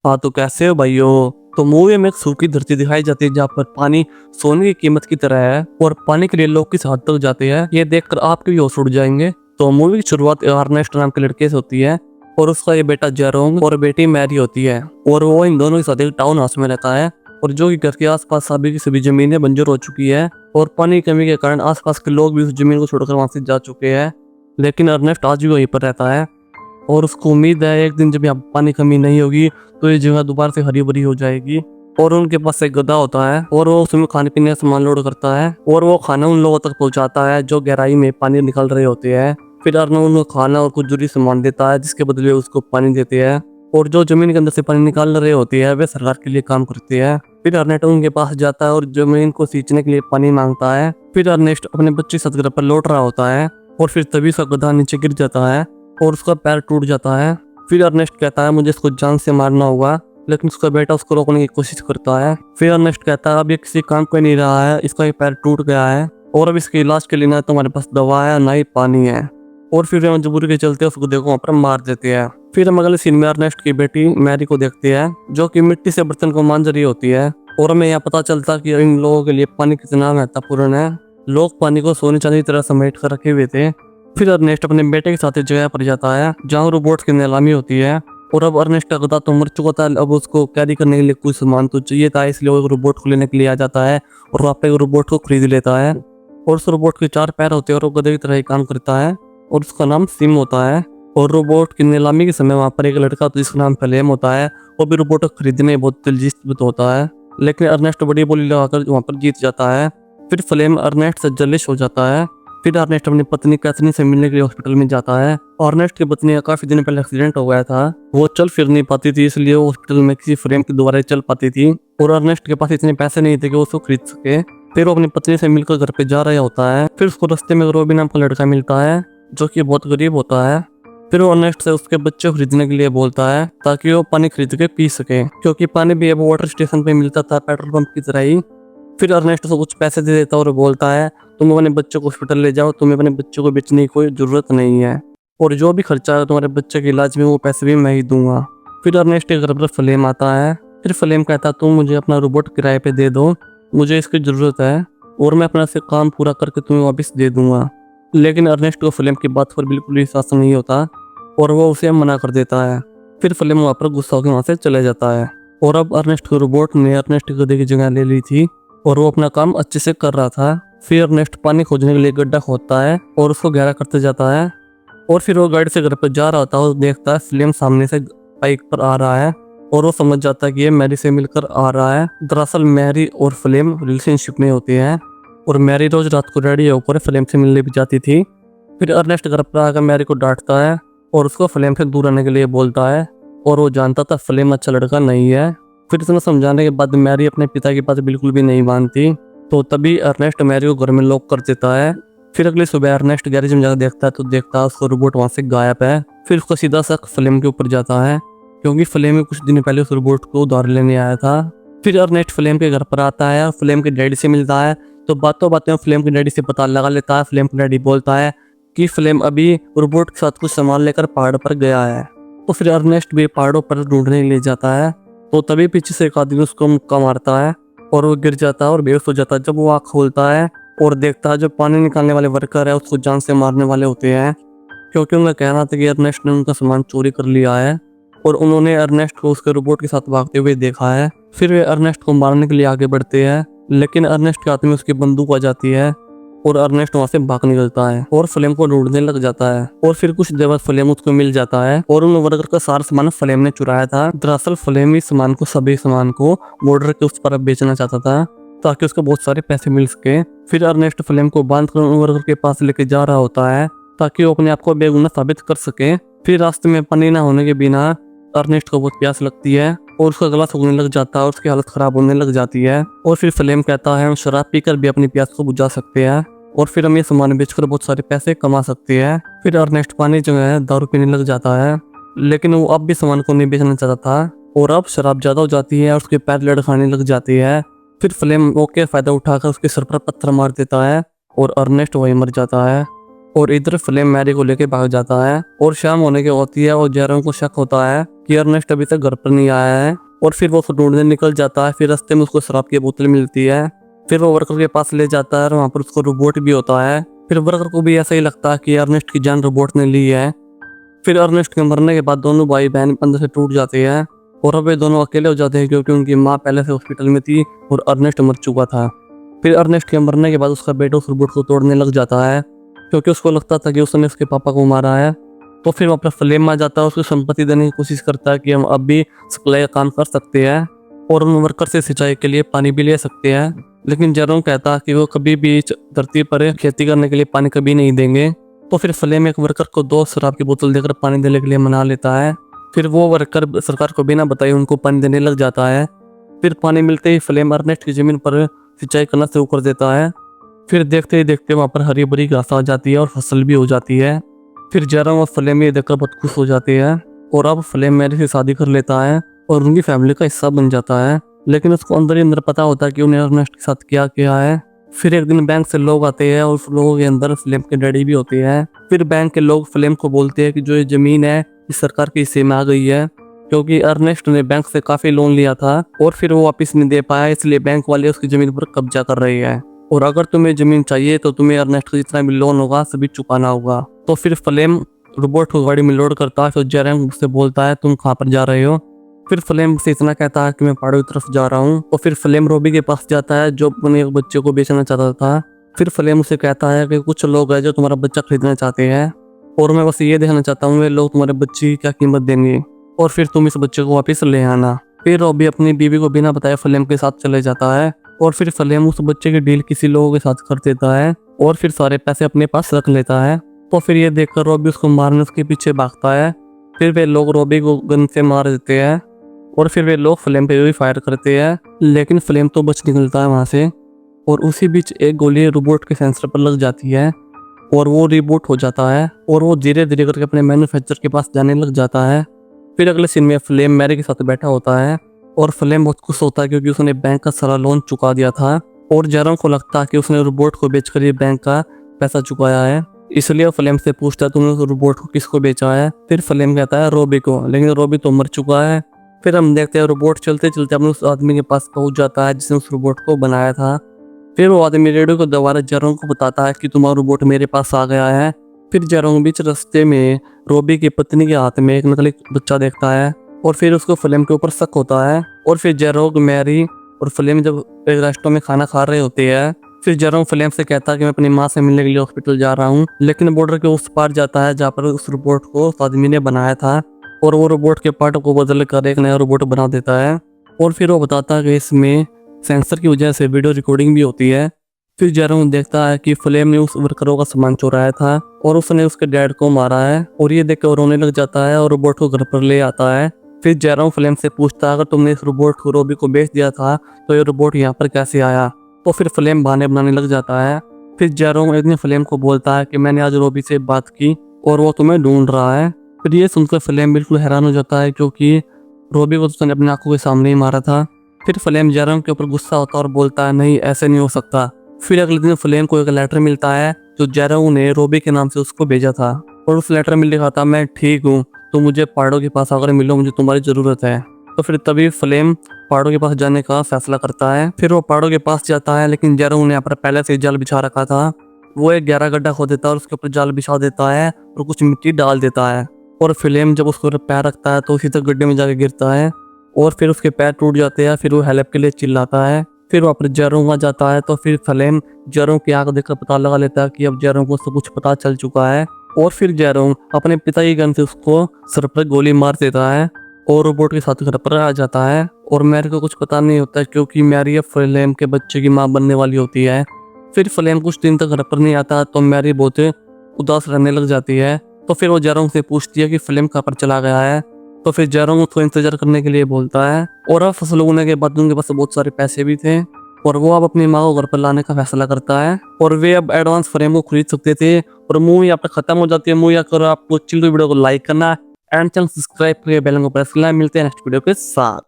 हाँ तो कैसे हो भाइयों। तो मूवी में एक सूखी धरती दिखाई जाती है जहाँ पर पानी सोने की कीमत की तरह है और पानी के लिए लोग किस हद तक जाते हैं ये देखकर आपके भी होश उड़ जाएंगे। तो मूवी की शुरुआत अर्नेस्ट नाम के लड़के से होती है और उसका ये बेटा जेरोंग और बेटी मैरी होती है और वो इन दोनों के साथ एक टाउन हाउस में रहता है और जो कि घर के आसपास सभी की सभी जमीनें बंजर हो चुकी है और पानी की कमी के कारण आसपास के लोग भी उस जमीन को छोड़कर वहां से जा चुके हैं। लेकिन अर्नेस्ट आज भी वहीं पर रहता है और उसको उम्मीद है एक दिन जब यहाँ पानी कमी नहीं होगी तो ये जगह दोबारा से हरी भरी हो जाएगी। और उनके पास एक गधा होता है और वो उसमें खाने पीने का सामान लोड करता है और वो खाना उन लोगों तक पहुंचाता है जो गहराई में पानी निकल रहे होते हैं। फिर अर्न उनको खाना और कुछ जरूरी सामान देता है जिसके बदले उसको पानी देते हैं और जो जमीन के अंदर से पानी निकाल रहे होते हैं वे सरकार के लिए काम करते हैं। फिर अर्नेस्ट उनके पास जाता है और जमीन को सींचने के लिए पानी मांगता है। फिर अर्नेस्ट अपने बच्चे साथ घर पर लौट रहा होता है और फिर तभी उसका गधा नीचे गिर जाता है और उसका पैर टूट जाता है। फिर अर्नेस्ट कहता है मुझे इसको जान से मारना होगा, लेकिन उसका बेटा उसको रोकने की कोशिश करता है। फिर अर्नेस्ट कहता है अब ये किसी काम का नहीं रहा है, इसका ये पैर टूट गया है और अब इसके इलाज के लिए ना तुम्हारे पास दवा है ना ही पानी है। और फिर वे मजबूरी के चलते उसको देखो वहाँ पर मार देते हैं। फिर हम अगले सीन में अर्नेस्ट की बेटी मैरी को देखते हैं जो कि मिट्टी से बर्तन को मान रही होती है और हमें यहाँ पता चलता कि इन लोगों के लिए पानी कितना महत्वपूर्ण है। लोग पानी को सोने चांदी की तरह समेट कर रखे हुए थे। फिर अर्नेस्ट अपने बेटे के साथ एक जगह पर जाता है जहाँ रोबोट्स की नीलामी होती है और अब अर्नेस्ट का गधा तो मर चुका था, अब उसको कैरी करने के लिए कुछ सामान तो चाहिए था, इसलिए वो रोबोट को लेने के लिए आ जाता है और वहाँ पे रोबोट को खरीद लेता है। और उस रोबोट के 4 पैर होते हैं और वो गधे की तरह ही काम करता है और उसका नाम सिम होता है। और रोबोट की नीलामी के समय वहाँ पर एक लड़का तो जिसका नाम फ्लेम होता है वो भी रोबोट को खरीदने में बहुत दिलचस्प होता है, लेकिन अर्नेस्ट बड़ी बोली लगाकर वहाँ पर जीत जाता है। फिर फ्लेम अर्नेस्ट से जलिश हो जाता है। फिर अर्नेस्ट अपनी पत्नी कैथरीन से मिलने के लिए हॉस्पिटल में जाता है। अर्नेस्ट की पत्नी का काफी दिन पहले एक्सीडेंट हो गया था, वो चल फिर नहीं पाती थी, इसलिए वो हॉस्पिटल में किसी फ्रेम के द्वारा चल पाती थी और अर्नेस्ट के पास इतने पैसे नहीं थे कि वो उसको खरीद सके। फिर वो अपनी पत्नी से मिलकर घर पे जा रहा होता है। फिर उसको रास्ते में रोबी नाम का लड़का मिलता है जो कि बहुत गरीब होता है। फिर वो अर्नेस्ट से उसके बच्चे खरीदने के लिए बोलता है ताकि वो पानी खरीद के पी सके, क्योंकि पानी भी अब वाटर स्टेशन पे मिलता था पेट्रोल पंप की तरह ही। फिर अर्नेस्ट उसको कुछ पैसे दे देता है और बोलता है तुम अपने बच्चों को हॉस्पिटल ले जाओ, तुम्हें अपने बच्चों को बेचने की कोई जरूरत नहीं है और जो भी खर्चा है तुम्हारे बच्चे के इलाज में वो पैसे भी मैं ही दूंगा। फिर अर्नेस्ट के घर पर फ्लेम आता है। फिर फ्लेम कहता है तुम मुझे अपना रोबोट किराए पे दे दो, मुझे इसकी जरूरत है और मैं अपना से काम पूरा करके तुम्हें वापस दे दूंगा। लेकिन अर्नेस्ट को फ्लेम की बात पर बिल्कुल विश्वास नहीं होता और वो उसे मना कर देता है। फिर फ्लेम वहाँ पर गुस्सा होकर वहाँ से चले जाता है और अब अर्नेस्ट के रोबोट ने अर्नेस्ट के गधे की जगह ले ली थी और वो अपना काम अच्छे से कर रहा था। फिर अर्नेस्ट पानी खोजने के लिए गड्ढा खोदता है और उसको गहरा करते जाता है और फिर वो गाड़ी से घर पर जा रहा था और देखता है फ्लेम सामने से बाइक पर आ रहा है और वो समझ जाता है कि ये मैरी से मिलकर आ रहा है। दरअसल मैरी और फ्लेम रिलेशनशिप में होते हैं और मैरी रोज रात को रेडी होकर फ्लेम से मिलने भी जाती थी। फिर अर्नेस्ट घर पर आकर मैरी को डांटता है और उसको फ्लेम से दूर रहने के लिए बोलता है और वो जानता था फ्लेम अच्छा लड़का नहीं है। फिर इतना समझाने के बाद मैरी अपने पिता की बात बिल्कुल भी नहीं मानती, तो तभी अर्नेस्ट मैरी को घर में लॉक कर देता है। फिर अगली सुबह अर्नेस्ट गैरेज में जाकर देखता है तो देखता है उसका रोबोट वहां से गायब है। फिर उसका सीधा शक फ्लेम के ऊपर जाता है क्योंकि फ्लेम कुछ दिन पहले उस रोबोट को उधार लेने आया था। फिर अर्नेस्ट फ्लेम के घर पर आता है और फ्लेम के डैडी से मिलता है तो बातों बातों में फ्लेम के डैडी से पता लगा लेता है। फ्लेम का डैडी बोलता है कि फ्लेम अभी रोबोट के साथ कुछ सामान लेकर पहाड़ पर गया है। तो फिर अर्नेस्ट भी पहाड़ों पर ढूंढने ले जाता है तो तभी पीछे से एक आदमी उसको मुक्का मारता है और वो गिर जाता है और बेहोश हो जाता है। जब वो आँख खोलता है और देखता है जो पानी निकालने वाले वर्कर है उसको जान से मारने वाले होते हैं, क्योंकि उनका कहना था कि अर्नेस्ट ने उनका सामान चोरी कर लिया है और उन्होंने अर्नेस्ट को उसके रोबोट के साथ भागते हुए देखा है। फिर वे अर्नेस्ट को मारने के लिए आगे बढ़ते हैं, लेकिन अर्नेस्ट के हाथ में उसकी बंदूक आ जाती है और अर्नेस्ट वहां से भाग निकलता है और फ्लेम को ढूंढने लग जाता है। और फिर कुछ देर बाद फ्लेम उसको मिल जाता है और उन वर्कर का सारा सामान फ्लेम ने चुराया था। दरअसल फ्लेम इस सामान को सभी सामान को बॉर्डर के उस पर बेचना चाहता था ताकि उसको बहुत सारे पैसे मिल सके। फिर अर्नेस्ट फ्लेम को बांध कर उन वर्कर के पास लेके जा रहा होता है ताकि वो अपने आप को बेगुनाह साबित कर सके। फिर रास्ते में पानी न होने के बिना अर्नेस्ट को बहुत प्यास लगती है और उसका गला सूखने लग जाता है और उसकी हालत खराब होने लग जाती है। और फिर फ्लेम कहता है हम शराब पीकर भी अपनी प्यास को बुझा सकते हैं और फिर हम ये सामान बेचकर बहुत सारे पैसे कमा सकते हैं। फिर अर्नेस्ट पानी जो है दारू पीने लग जाता है, लेकिन वो अब भी सामान को नहीं बेचना चाहता था और अब शराब ज्यादा हो जाती है और उसके पैर लड़खाने लग जाती है। फिर फ्लेम मौके फायदा उठाकर उसके सर पर पत्थर मार देता है और अर्नेस्ट वहीं मर जाता है। और इधर फ्लेम मैरी को लेके भाग जाता है और शाम होने की होती है और जेरोंग को शक होता है कि अर्नेस्ट अभी तक घर पर नहीं आया है, और फिर वो उसको ढूंढने निकल जाता है। फिर रास्ते में उसको शराब की बोतल मिलती है। फिर वो वर्कर के पास ले जाता है और वहाँ पर उसको रोबोट भी होता है। फिर वर्कर को भी ऐसा ही लगता है कि अर्नेस्ट की जान रोबोट ने ली है। फिर अर्नेस्ट के मरने के बाद दोनों भाई बहन अंदर से टूट जाते हैं और अब ये दोनों अकेले हो जाते हैं क्योंकि उनकी माँ पहले से हॉस्पिटल में थी और अर्नेस्ट मर चुका था। फिर अर्नेस्ट के मरने के बाद उसका बेटा उस रोबोट को तोड़ने लग जाता है क्योंकि उसको लगता था कि उसने उसके पापा को मारा है। तो फिर वो अपना फ्लेम आ जाता है, उसको संपत्ति देने की कोशिश करता है कि हम अब भी सप्लाई का काम कर सकते हैं और उन वर्कर से सिंचाई के लिए पानी भी ले सकते हैं। लेकिन जेरोम कहता है कि वो कभी भी इस धरती पर खेती करने के लिए पानी कभी नहीं देंगे। तो फिर फ्लेम एक वर्कर को 2 शराब की बोतल देकर पानी देने के लिए मना लेता है। फिर वो वर्कर सरकार को बिना बताए उनको पानी देने लग जाता है। फिर पानी मिलते ही फ्लेम अर्नेस्ट की जमीन पर सिंचाई करना शुरू कर देता है। फिर देखते ही देखते वहाँ पर हरी भरी घास आ जाती है और फसल भी हो जाती है। फिर जेरोम और फ्लेम ये देखकर बहुत खुश हो जाते हैं और अब फ्लेम मैरी से शादी कर लेता है और उनकी फैमिली का हिस्सा बन जाता है। लेकिन उसको अंदर ही अंदर पता होता है कि उन्हें अर्नेस्ट के साथ क्या किया है। फिर एक दिन बैंक से लोग आते हैं और उस लोगों के अंदर फ्लेम के डैडी भी होते हैं। फिर बैंक के लोग फ्लेम को बोलते हैं कि जो ये जमीन है इस सरकार के हिस्से में आ गई है क्योंकि अर्नेस्ट ने बैंक से काफी लोन लिया था और फिर वो वापस नहीं दे पाया, इसलिए बैंक वाले उसकी जमीन पर कब्जा कर रहे हैं और अगर तुम्हें जमीन चाहिए तो तुम्हें अर्नेस्ट का जितना भी लोन होगा सभी चुकाना होगा। तो फिर फ्लेम रोबोट को गाड़ी में लोड करता है। फिर जेरोम उससे बोलता है तुम कहाँ पर जा रहे हो। फिर फ्लेम से इतना कहता है कि मैं पहाड़ों की तरफ जा रहा हूँ। तो फिर फ्लेम रोबी के पास जाता है जो अपने एक बच्चे को बेचना चाहता था। फिर फ्लेम उसे कहता है कि कुछ लोग हैं जो तुम्हारा बच्चा खरीदना चाहते हैं और मैं बस ये देखना चाहता हूँ वे लोग तुम्हारे बच्चे की क्या कीमत देंगे और फिर तुम इस बच्चे को वापस ले आना। फिर रोबी अपनी बीवी को बिना बताए फ्लेम के साथ चले जाता है और फिर फ्लेम उस बच्चे की डील किसी लोगों के साथ कर देता है और फिर सारे पैसे अपने पास रख लेता है। तो फिर ये देखकर रोबी उसको मारने उसके पीछे भागता है। फिर वे लोग रोबी को गन से मार देते हैं और फिर वे लोग फ्लेम पे भी फायर करते हैं, लेकिन फ्लेम तो बच निकलता है वहाँ से। और उसी बीच एक गोली रोबोट के सेंसर पर लग जाती है और वो रिबूट हो जाता है और वो धीरे धीरे करके अपने मैन्युफैक्चर के पास जाने लग जाता है। फिर अगले सीन में फ्लेम मैरी के साथ बैठा होता है और फ्लेम बहुत खुश होता है क्योंकि उसने बैंक का सारा लोन चुका दिया था और जेरोम को लगता है कि उसने रोबोट को बेचकर ये बैंक का पैसा चुकाया है, इसलिए फ्लेम से पूछता है तुमने उस रोबोट को किसको बेचा है। फिर फ्लेम कहता है रोबी को, लेकिन रोबी तो मर चुका है। फिर हम देखते हैं रोबोट चलते चलते अपने उस आदमी के पास पहुंच जाता है जिसने उस रोबोट को बनाया था। फिर वो आदमी रेडियो को दोबारा जेरोम को बताता है कि तुम्हारा रोबोट मेरे पास आ गया है। फिर जेरोम बीच रास्ते में रोबी की पत्नी के हाथ में एक नकली बच्चा देखता है और फिर उसको फ्लेम के ऊपर शक होता है। और फिर जेरोम, मैरी और फ्लेम जब एक रेस्टोरेंट में खाना खा रहे होते हैं, फिर जेरोम फ्लेम से कहता है कि मैं अपनी माँ से मिलने के लिए हॉस्पिटल जा रहा हूँ, लेकिन बॉर्डर के उस पार जाता है जहाँ पर उस रोबोट को उस आदमी ने बनाया था और वो रोबोट के पार्ट को बदल कर एक नया रोबोट बना देता है। और फिर वो बताता है कि इसमें सेंसर की वजह से वीडियो रिकॉर्डिंग भी होती है। फिर जेरोम देखता है कि फ्लेम ने उस वर्करों का सामान चुराया था और उसने उसके डैड को मारा है और ये देख कर रोने लग जाता है और रोबोट को घर पर ले आता है। फिर जेरोम फ्लेम से पूछता है अगर तुमने इस रोबोट को रोबी को बेच दिया था तो ये रोबोट यहाँ पर कैसे आया। तो फिर फ्लेम बहाने बनाने लग जाता है। फिर जेरोम एक दिन फ्लेम को बोलता है कि मैंने आज रोबी से बात की और वो तुम्हें ढूंढ रहा है। फिर ये सुनकर फ्लेम बिल्कुल हैरान हो जाता है क्योंकि रोबी को तो उसने अपनी आंखों के सामने ही मारा था। फिर फ्लेम जेरोम के ऊपर गुस्सा होता है और बोलता है नहीं ऐसे नहीं हो सकता। फिर अगले दिन फ्लेम को एक लेटर मिलता है जो जेरोम ने रोबी के नाम से उसको भेजा था और उस लेटर में लिखा था मैं ठीक हूँ, तो मुझे पहाड़ों के पास आकर मिलो, मुझे तुम्हारी जरूरत है। तो फिर तभी फ्लेम पहाड़ों के पास जाने का फैसला करता है। फिर वो पहाड़ों के पास जाता है लेकिन जेरोम ने यहाँ पर पहले से जाल बिछा रखा था। वो एक गहरा गड्ढा खोद देता है और उसके ऊपर जाल बिछा देता है और कुछ मिट्टी डाल देता है और फ्लेम जब उसके ऊपर पैर रखता है तो उसी तरह गड्ढे में जाके गिरता है और फिर उसके पैर टूट जाते हैं। फिर वो हेल्प के लिए चिल्लाता है। फिर वहाँ पर जेरोम आ जाता है तो फिर फ्लेम जेरोम की आंख देखकर पता लगा लेता है कि अब जेरोम को सब कुछ पता चल चुका है और फिर जेरोम अपने पिता की गन से उसको सर पर गोली मार देता है और रोबोट के साथ घर पर आ जाता है। और मैरी को कुछ पता नहीं होता है क्योंकि मैरी अब फ्लेम के बच्चे की माँ बनने वाली होती है। फिर फ्लेम कुछ दिन तक घर पर नहीं आता तो मैरी बहुत उदास रहने लग जाती है। तो फिर वो जेरोम से पूछती है कि फ्लेम कहाँ पर चला गया है। तो फिर जेरोम उसको इंतजार करने के लिए बोलता है और अब फसल उगने के बाद उनके पास बहुत सारे पैसे भी थे और वो अब अपनी माँ को घर पर लाने का फैसला करता है और वे अब एडवांस फ्रेम को खरीद सकते थे। और मूवी यहाँ पर खत्म हो जाती है। मूवी अगर आपको अच्छी लगी वीडियो को लाइक करना एंड चैनल सब्सक्राइब करके बेल आइकन को प्रेस करना। मिलते हैं नेक्स्ट वीडियो के साथ।